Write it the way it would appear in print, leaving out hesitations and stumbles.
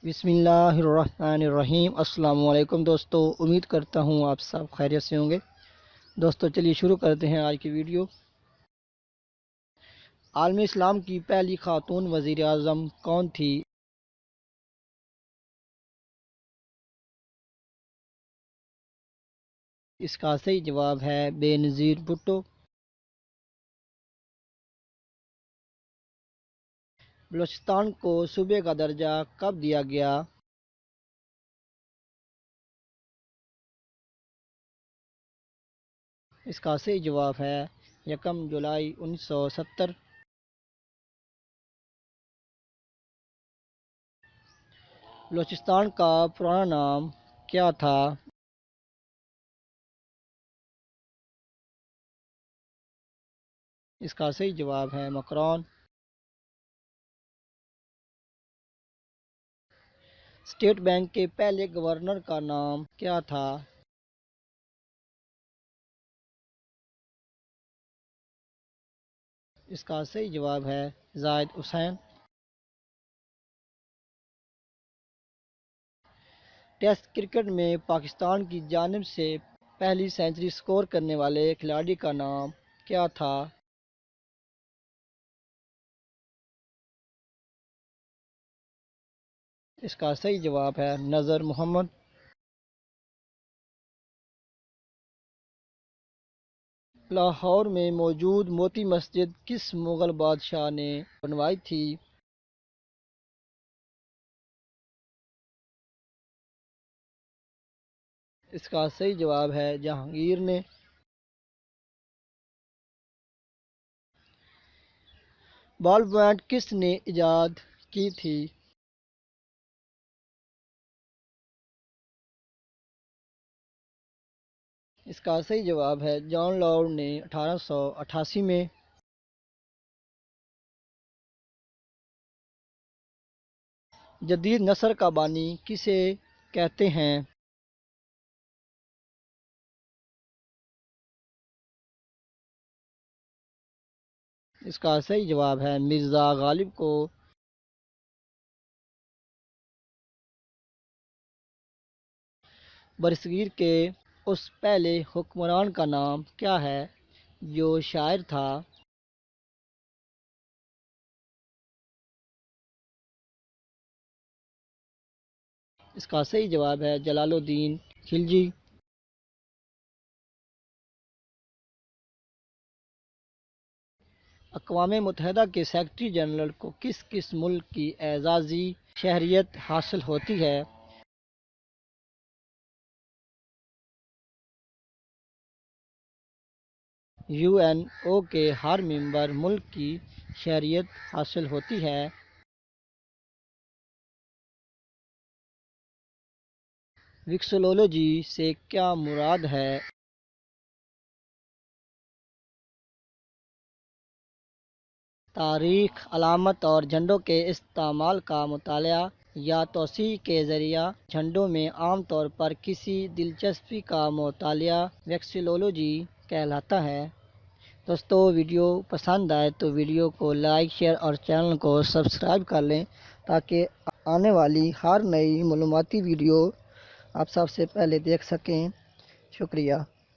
بسم اللہ الرحمن الرحیم۔ السلام علیکم دوستو، امید کرتا ہوں آپ سب خیریت سے ہوں گے۔ دوستو چلیے شروع کرتے ہیں آج کی ویڈیو۔ عالم اسلام کی پہلی خاتون وزیر اعظم کون تھی؟ اس کا صحیح جواب ہے بے نظیر بھٹو۔ بلوچستان کو صوبے کا درجہ کب دیا گیا؟ اس کا صحیح جواب ہے 1 جولائی 1970۔ بلوچستان کا پرانا نام کیا تھا؟ اس کا صحیح جواب ہے مکران۔ اسٹیٹ بینک کے پہلے گورنر کا نام کیا تھا؟ اس کا صحیح جواب ہے زاہد حسین۔ ٹیسٹ کرکٹ میں پاکستان کی جانب سے پہلی سنچری سکور کرنے والے کھلاڑی کا نام کیا تھا؟ اس کا صحیح جواب ہے نذر محمد۔ لاہور میں موجود موتی مسجد کس مغل بادشاہ نے بنوائی تھی؟ اس کا صحیح جواب ہے جہانگیر نے۔ بال پوائنٹ کس نے ایجاد کی تھی؟ اس کا صحیح جواب ہے جان لاؤڈ نے 1888 میں۔ جدید نثر کا بانی کسے کہتے ہیں؟ اس کا صحیح جواب ہے مرزا غالب کو۔ برصغیر کے اس پہلے حکمران کا نام کیا ہے جو شاعر تھا؟ اس کا صحیح جواب ہے جلال الدین خلجی۔ اقوام متحدہ کے سیکرٹری جنرل کو کس کس ملک کی اعزازی شہریت حاصل ہوتی ہے؟ یو این او کے ہر ممبر ملک کی شہریت حاصل ہوتی ہے۔ وکسولوجی سے کیا مراد ہے؟ تاریخ، علامت اور جھنڈوں کے استعمال کا مطالعہ یا توسیع کے ذریعہ جھنڈوں میں عام طور پر کسی دلچسپی کا مطالعہ ویکسیلولوجی کہلاتا ہے۔ دوستو ویڈیو پسند آئے تو ویڈیو کو لائک، شیئر اور چینل کو سبسکرائب کر لیں تاکہ آنے والی ہر نئی معلوماتی ویڈیو آپ سب سے پہلے دیکھ سکیں۔ شکریہ۔